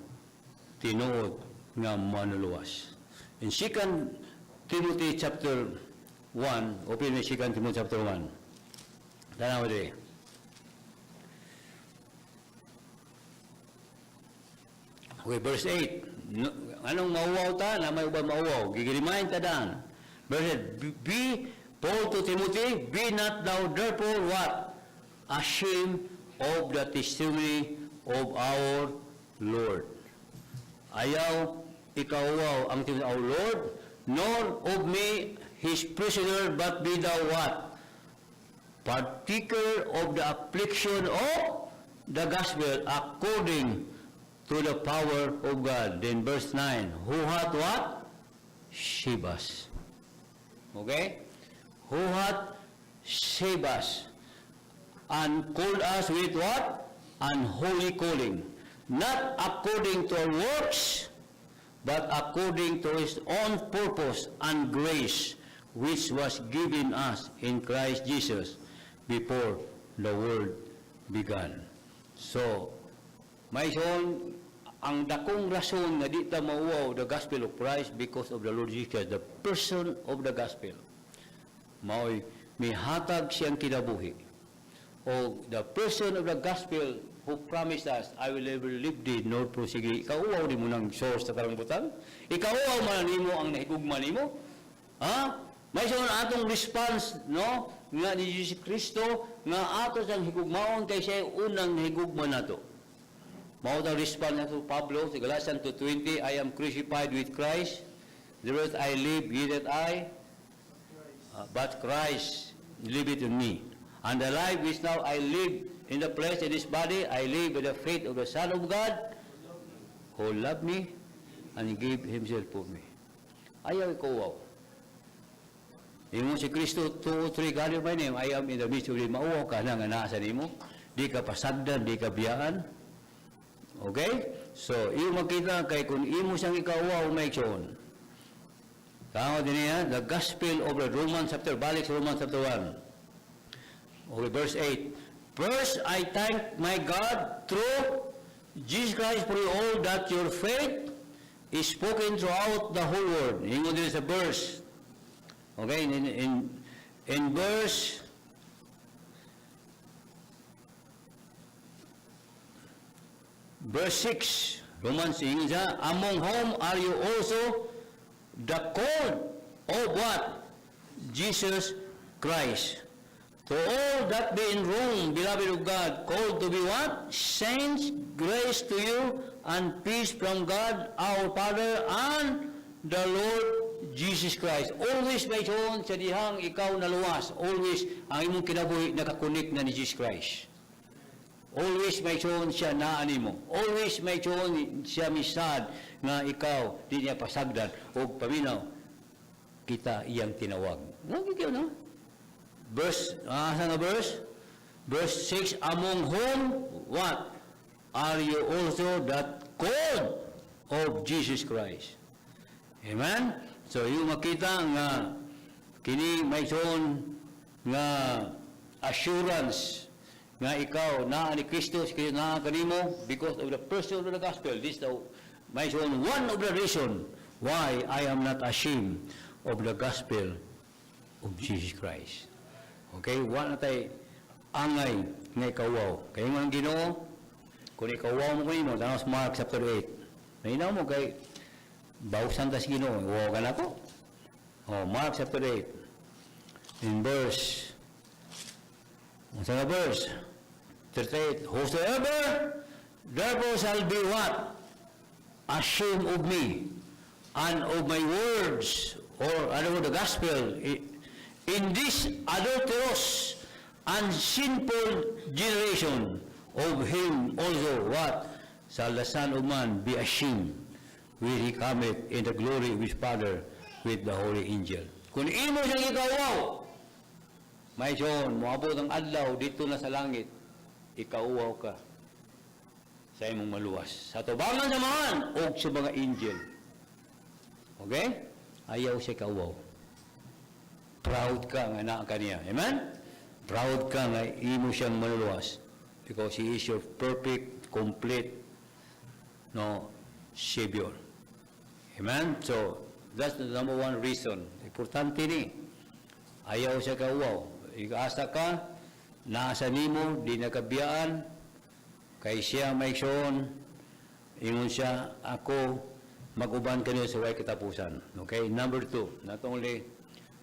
[SPEAKER 1] tinuod nga manuluwas. In 2 Timothy chapter 1, open mo 2 Timothy chapter 1. Tanaw din. Okay, verse 8. Anong mauwaw ta? Na may ubang mauwaw. Gigirimahin ta daan. Verse 8. Be, Paul to Timothy, be not thou therefore what? Ashamed of the testimony of our Lord. Ayaw ikawaw ang testimony of our Lord, nor of me, His prisoner, but be thou what? Particular of the affliction of the gospel according to the power of God. Then verse 9, who hath what? Saved us. Okay? Who hath saved us and called us with what? Unholy calling. Not according to our works, but according to His own purpose and grace, which was given us in Christ Jesus before the world began. So, may son, ang dakong rason nga di ta mauwaw the gospel of Christ because of the Lord Jesus Christ, the person of the gospel. Mao'y may hatag siyang kinabuhi. O the person of the gospel who promised us, I will never leave thee nor forsake thee. Ikauwaw di mo ng source sa karangbutan? Ikauwaw man nimo ang nahigugma nimo? Ha? May son atong response, no? Nga ni Jesus Kristo, nga ato siyang higugmaon kay siya unang nahigugma nato. Mao daw response nato Pablo sa Galatians 2:20, I am crucified with Christ. The rest I live, yet that I, but Christ liveth in me. And the life which now I live in the flesh in this body, I live by the faith of the Son of God, who loved me and gave Himself for me. Ayaw ikaw. Imo si Kristo, 2 or 3 God in my name, I am in the midst of thee. Mauwaw ka na nga nasa nimo. Di ka pasagdan, di ka biyaan. Okay? So, iyo makita kay kung imo siyang ikawaw may ikson. Tama din niya, the gospel of the Romans chapter, balik sa Romans chapter 1. Okay, verse 8. First, I thank my God through Jesus Christ for all that your faith is spoken throughout the whole world. Ingon din sa verse. Okay, in verse 6, Romans, ingon siya, among whom are you also the called of what? Jesus Christ. To all that be in Rome, beloved of God, called to be what? Saints, grace to you, and peace from God, our Father, and the Lord Jesus Christ. Always may siyon sa dihang ikaw naluwas. Always ang imong kinabuhi nakakunik na ni Jesus Christ. Always may siyon siya naani mo. Always may siyon siya misad nga ikaw di niya pasagdan o paminaw kita iyang tinawag. Nagigil na. Verse, asa nga verse? Verse 6, among whom, what? Are you also that called of Jesus Christ? Amen? So, yung makita nga, kini may son nga assurance nga ikaw na ni Kristo, na kanimo, because of the person of the gospel. This is may son one of the reason why I am not ashamed of the gospel of Jesus Christ. Okay, wala na tayo angay nga ikawaw. Kaya nga ang Ginoo, kung ikawaw mo kanino, tanaw sa Mark chapter 8. Nainaw mo kay bausan ta si Ginoo, wow ka na ko. Oh, Mark chapter 8. In verse, verse 38, whosoever therefore shall be what? Ashamed of me and of my words, or the gospel, in this adulterous and sinful generation, of him also what? Shall the Son of Man be ashamed when he cometh in the glory of his Father with the holy angel. Kung imo siyang ikawaw, may John, moabot ang adlaw dito na sa langit, ikauwaw ka sa imong maluwas. Sa tubangan sa mahan, o sa mga angel. Okay? Ayaw siya kauwaw. Proud ka nga na kaniya. Amen? Proud ka nga imo siyang maluwas. Because He is your perfect, complete, Savior. Amen? So, that's the number one reason. Importante ni. Ayaw siya kauwaw. Ikaasa ka, nasa nimo, di nakabiyaan, kay siya may sion, ingon siya, ako, mag-uban kanyo sa way katapusan. Okay? Number 2, not only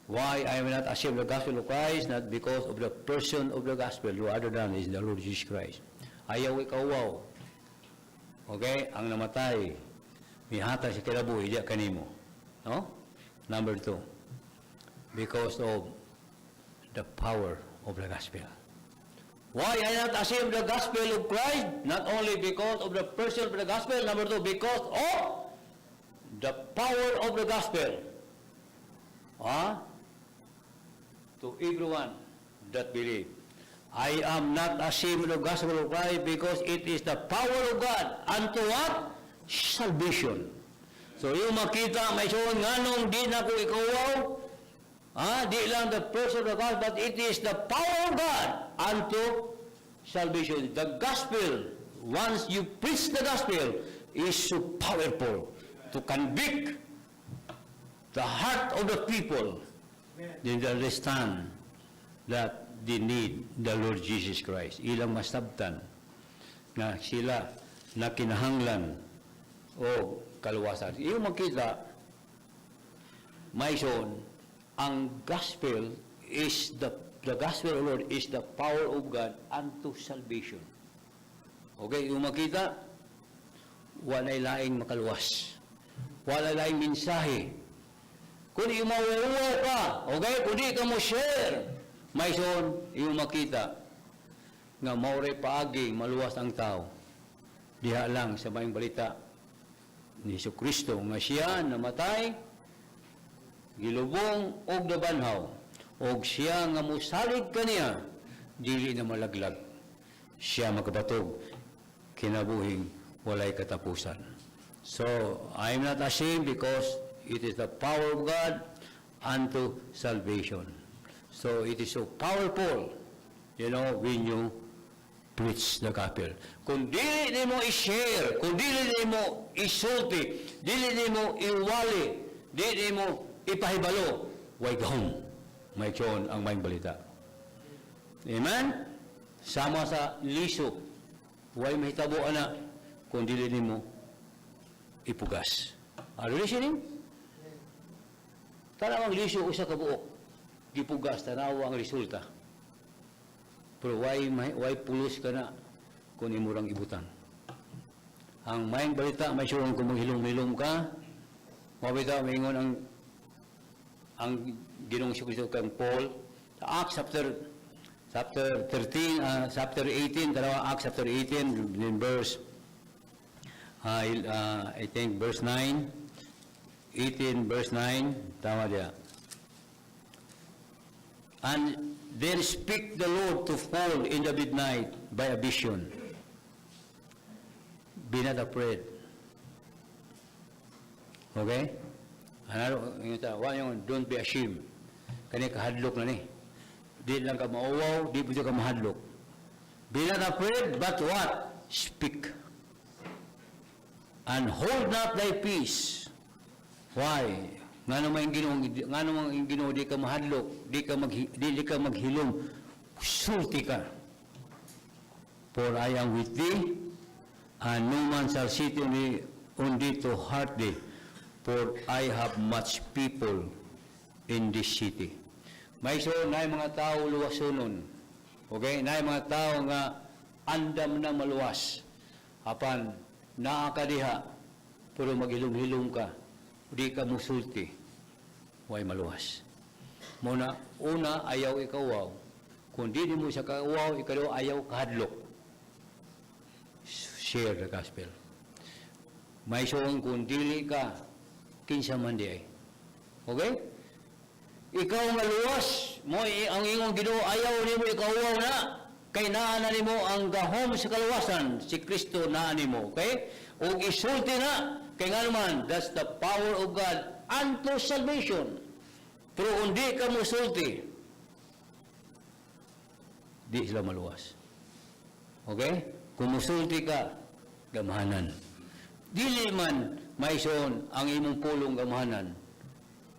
[SPEAKER 1] why I am not ashamed of the gospel of Christ, not because of the person of the gospel, rather than is the Lord Jesus Christ. Ayaw ikawaw. Okay? Ang namatay, mihata sa kinabuhi, diya kanimo. No? Number 2, because of the power of the gospel. Why I am not ashamed of the gospel of Christ? Not only because of the person of the gospel, number 2, because of the power of the gospel. To everyone that believe. I am not ashamed of the gospel of Christ because it is the power of God unto what? Salvation. So yung makita, may suon nganong di na ko ikawaw, di lang the person of God, but it is the power of God unto salvation. The gospel, once you preach the gospel, is so powerful to convict the heart of the people. Then they understand that they need the Lord Jesus Christ. Ilang masabtan na sila na kinahanglan o kaluwasan. Yung makita, may son, ang gospel is the gospel of the Lord is the power of God unto salvation. Okay, yung makita, walay laing makaluwas. Walay laing mensahe. Kung yung mawuwaw ka, okay, kung di ka mo share, may son, yung makita, nga mauray paagi, maluwas ang tao. Diha lang sa mayong balita ni Jesucristo, nga siya namatay, gilubong og nabanhaw, og siya nga musalig kaniya, dili na malaglag. Siya magkabatog, kinabuhing walay katapusan. So, I'm not ashamed because it is the power of God unto salvation. So, it is so powerful, when you preach the gospel. Kung dili ni mo i-share, kung dili ni mo isulti, dili ni mo iwali, dili ni mo ipahibalo, way gahom. May tyon ang may balita. Amen? Sama sa liso, way mahitabo na, kung dili ni mo ipugas. Are you listening? Tanawang liso usa ka buok, gipugas, tanawa ang resulta. Pero why pulos ka na kung imurang ibutan? Ang mayang balita, may surong kung maghilom-hilom ka, mabita, maingon ang Ginoong Jesucristo kang Paul, sa Acts chapter 18, Acts chapter 18, in verse, I think verse 9, 18 verse 9, tama diya. And then speak the Lord to Paul in the midnight by a vision. Be not afraid. Okay? Don't be ashamed. Kani kahadlok na ni. Di lang ka mauwaw, di ka mahadlok. Be not afraid, but what? Speak. And hold not thy peace. Why? Nga namang Ginoo di ka mahadlok, di ka maghilom, sulti ka. For I am with thee, and no man shall sit on thee to hurt thee, for I have much people in this city. May so na mga tao luwasonon. Okay? Na mga tao nga andam na maluwas. Apan naa ka diha pero maghilom-hilom ka. Di ka musulti. Way maluwas. Muna una ayaw ikawaw. Kung di mo sa kawaw, ikaw ayaw kahadlok. Share the gospel. May soong kung dili ka kinsa man di ay. Okay? Ikaw nga luwas, mo ang imong Ginoo ayaw nimo ikawaw na. Kay naa na nimo ang gahom sa kaluwasan, si Kristo naa nimo, okay? O isulti na kay nga naman, that's the power of God unto salvation. Pero kung di ka musulti, di sila maluwas. Okay? Kung musulti ka, gamahanan. Dili man maison ang imong pulong gamahanan,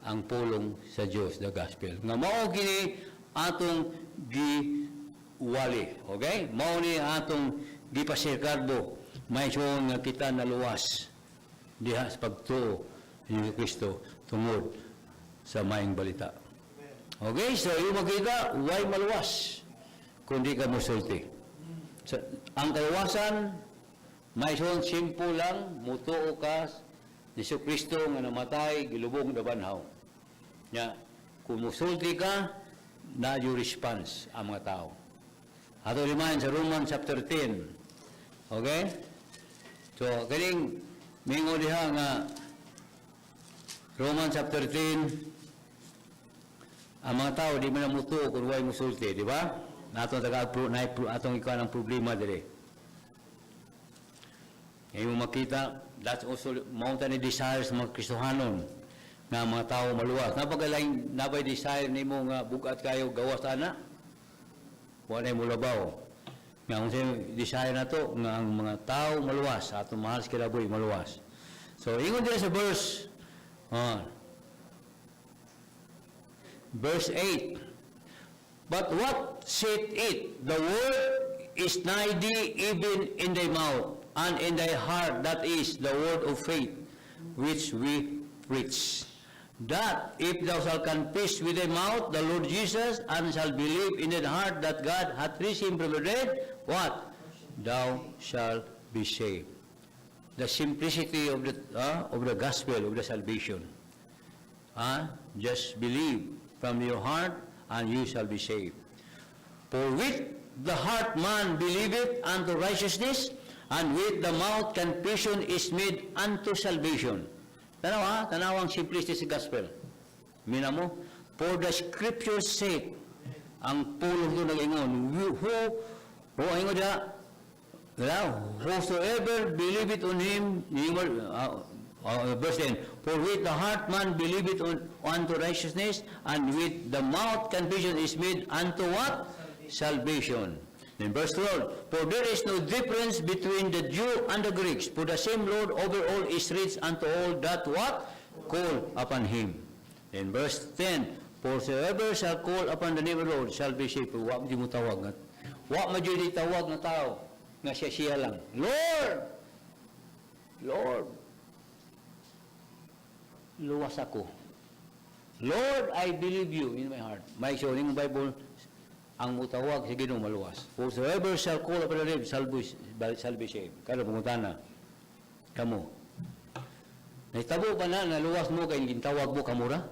[SPEAKER 1] ang pulong sa Dios, the gospel. Nga mao gini atong giwali. Okay? Mao ni atong gipasirkarbo. Maison nga kita naluwas diha sa pagtuo ni Kristo tungod sa maayong balita. Okay? So, yung makita, why maluwas? Kundi ka musulti. So, ang kaluwasan, may isang simple lang, mutuo ka, Yesu Kristo nga namatay, gilubong na banhaw. Nya, kung musulti ka, na yung response ang mga tao. Ato liman sa Romans chapter 10. Okay? So, kaling mingo diha nga Romans chapter 10, ang mga tao di man mutuo kung way musulti, di ba? Atong atong ikaw ng problema dire. Ngayon makita, that's also mountain desire sa mga Kristohanon nga mga tao maluwas. Napagalain, nabay desire ni mo nga bugat kayo gawas ana. Wala mo labaw. Nga kung sa'yo desire na to, nga ang mga tao maluwas, atong mahal sa kiraboy maluwas. So, ingon din sa verse, verse 8. But what saith it? The word is nigh thee, even in thy mouth, and in thy heart, that is the word of faith, which we preach. That if thou shalt confess with thy mouth the Lord Jesus, and shalt believe in thy heart that God hath raised him from the dead, what? Thou shalt be saved. The simplicity of the gospel, of the salvation. Just believe from your heart, and you shall be saved. For with the heart man believeth unto righteousness, and with the mouth confession is made unto salvation. Tanaw ang simplicity sa gospel. Mina mo, for the scripture's sake, ang pulong doon nag-ingon, ingon dia, whosoever believeth on him, verse 10, for with the heart man believeth unto righteousness, and with the mouth confession is made unto what? Salvation. In verse 12, for there is no difference between the Jew and the Greeks, for the same Lord over all is rich unto all that what? Call upon him. In verse 10, for whosoever shall call upon the name of the Lord shall be saved. Wa mo tawag. Wa mo tawag na tao nga siya lang. Lord! Lord! Luwas ako. Lord, I believe you in my heart. May showing ng Bible, ang mutawag sa Ginoo maluwas. Whosoever shall call upon the name shall be saved. Kada pumunta na. Kamu. Naitabo pa na, naluwas mo kay gintawag mo kamura?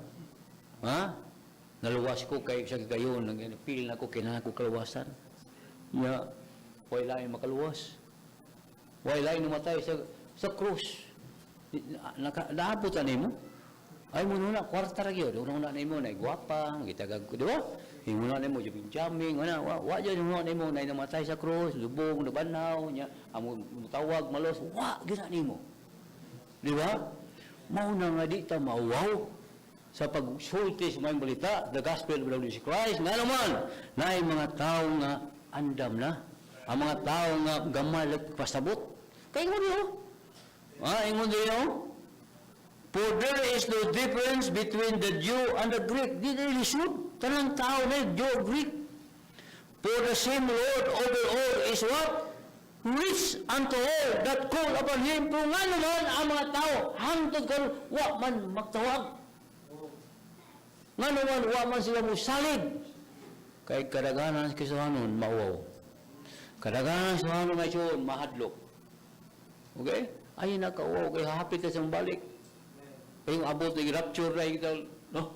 [SPEAKER 1] Ha? Naluwas ko kay sa gayon, nagpil na ko, kailangan ko kaluwasan. Nga, wala yung makaluwas. Wala yung namatay sa krus. Naabot na mo. Ay mo nuna, kwarta ra gyud. Una na mo na gwapa, gitagag, di ba? Hinguna nimo jud jamming, wa jud mo nimo na namatay sa krus, lubong na banaw nya, amo tawag malos, wa gyud nimo. Di ba? Mao na nga di ta mauwaw sa pagsulti sa mga balita, the gospel of the Lord Jesus Christ. Nga naman, naay mga tao nga andam na. Ang mga tao nga gamay pasabot. Kay mo diyo. Ingon diyo. For there is no difference between the Jew and the Greek. Di lisod. Tanang tao na, Jew or Greek. For the same Lord over all is what? Rich unto all that call upon him. Kung nga naman ang mga tao, hangtod ka, wa man magtawag. Nga naman, wa man sila mo salid. Kay kadaganan sa kisuhanon, mauwaw. Kadaganan sa kisuhanon may siyon, mahadlok. Okay? Ay, nakauwaw, kay hapit na siyang balik. Kay yung abot, yung rapture na yung no?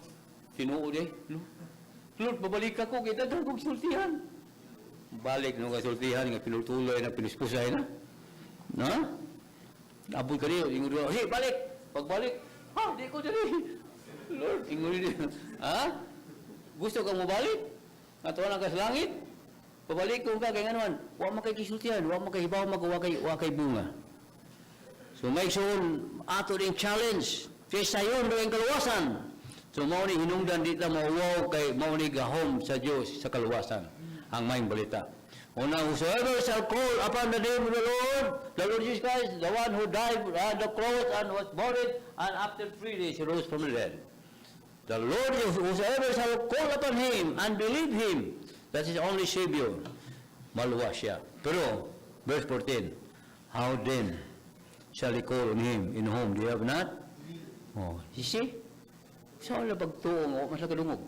[SPEAKER 1] Tinuod eh. No? Lord, babalik ako, kita daw kong sultihan. Balik nung kasultihan, nga pinultuloy na, pinuspusay na. No? Abot ka niyo, yung hey, balik! Pagbalik, ha, di ko dali. Lord, ingon niyo, ha? Gusto kang mabalik? At wala ka sa langit? Pabalik ko ka, kaya nga naman, huwag makakisultihan, huwag makahibaw, huwag kay bunga. So may soon, ato rin challenge, kaysa yun rin kaluwasan. So mao ni hinungdan dito mauwaw kay mao ni gahom sa Dios sa kaluwasan ang maayong balita. Una, whosoever shall call upon the name of the Lord Jesus Christ, the one who died on the cross and was buried, and after 3 days he rose from the dead. The Lord, whosoever shall call upon Him and believe Him, that is only Savior, maluwas siya. Pero, verse 14, how then shall he call on Him in whom they have not? Oh, you see? Saan na pagtuong o mas nakadungog?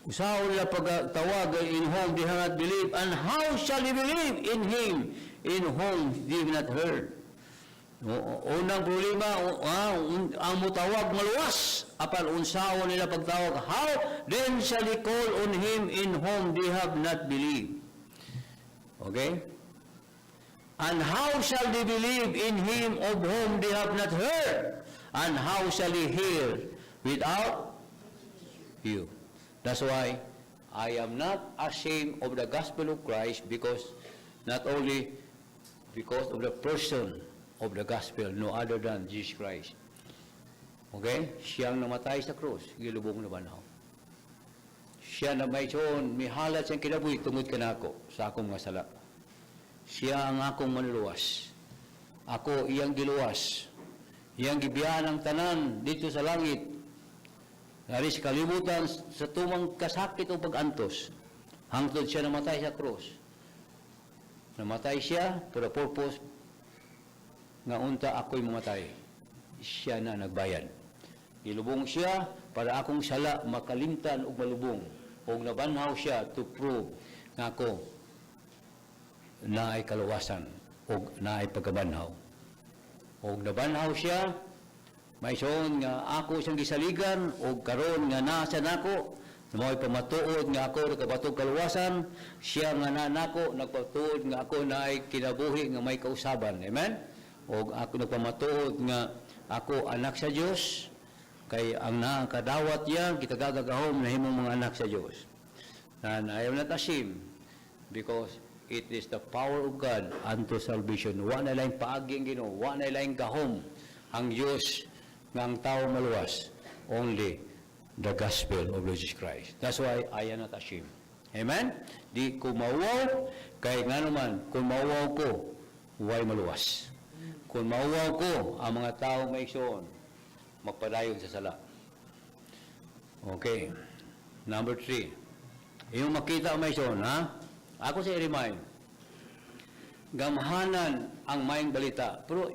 [SPEAKER 1] Saan na pagtawag in whom they have not believed? And how shall he believe in Him in whom they have not heard? Unang problema, ang mutawag maluwas. Apan unsaon nila pagtawag, how then shall he call on Him in whom they have not believed? Okay? And how shall they believe in Him of whom they have not heard? And how shall he hear without you? That's why I am not ashamed of the gospel of Christ, because not only because of the person of the gospel, no other than Jesus Christ. Okay? Siyang namatay sa krus, gilubong na banaw. Siya na may siyon, may halat siyang kinabuhi, tungod ka na ako sa akong mga sala. Siya ang akong manluwas. Ako iyang giluwas. Iyang gibiyahan ang tanan dito sa langit. Naris kalibutan sa tumang kasakit o pag-antos. Hangtod siya namatay sa krus. Namatay siya for the purpose nga unta ako'y mamatay. Siya na nagbayad. Ilubong siya para akong sala makalimtan o malubong. O nabanhaw siya to prove nga ako na ay kaluwasan o na ay pagkabanhaw. O nabanhaw siya, may soon nga ako siyang gisaligan o karon nga nasa nako, na mo'y pamatuod nga ako nakabatog kaluwasan, siya nga nanako, nagpatuod nga ako na ay kinabuhi nga may kausaban. Amen? O ako nagpamatuod nga ako anak sa Diyos, kay ang nakadawat yan, kita gagagahom na himong mga anak sa Diyos. And I am not ashamed, because it is the power of God unto salvation. Wa na lang paaging Ginoo, wa na lang gahom ang Diyos nga ang tao maluwas. Only the gospel of Jesus Christ. That's why I am not ashamed. Amen? Di ko mauwaw, kay nga naman, kung mauwaw ko, huwag maluwas. Kung mauwaw ko, ang mga tao may isoon, magpadayon sa sala. Okay. Number 3. Yung makita may isoon, ha? Ako sa i-remind, gamhanan ang mayang balita. Pero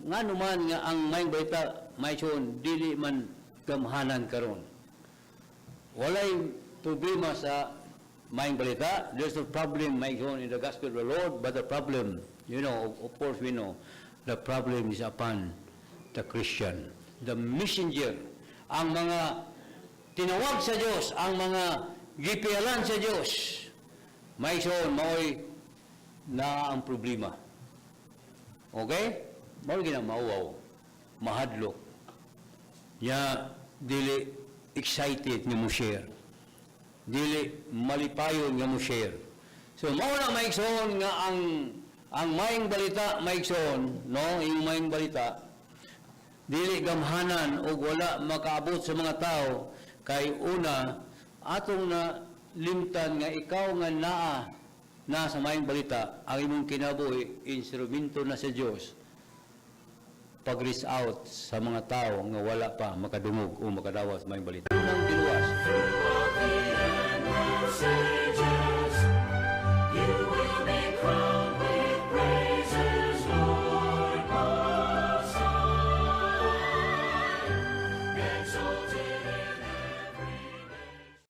[SPEAKER 1] nga naman nga ang mayang balita, may isoon, dili man gamhanan karon. Walay problema sa mayang balita. There's no problem may isoon in the gospel of the Lord, but the problem, you know, of course we know, the problem is upon the Christian, the messenger, ang mga tinawag sa Diyos, ang mga gipialan sa Diyos. May soon, mao'y na ang problema. Okay? Mao'y ginamauwaw, mahadlok. Ya, dili excited nga mo share. Dili malipayon nga mo share. So, mao na may soon nga ang mayang balita, may soon, no? Yung mayang balita, dili gamhanan o wala makaabot sa mga tao, kay una, atong na limtan nga ikaw nga na sa mayang balita, ang imong kinabuhi, instrumento na sa Diyos, pag-reach out sa mga tao nga wala pa makadungog o makadawas mayang balita. Unang diluwas,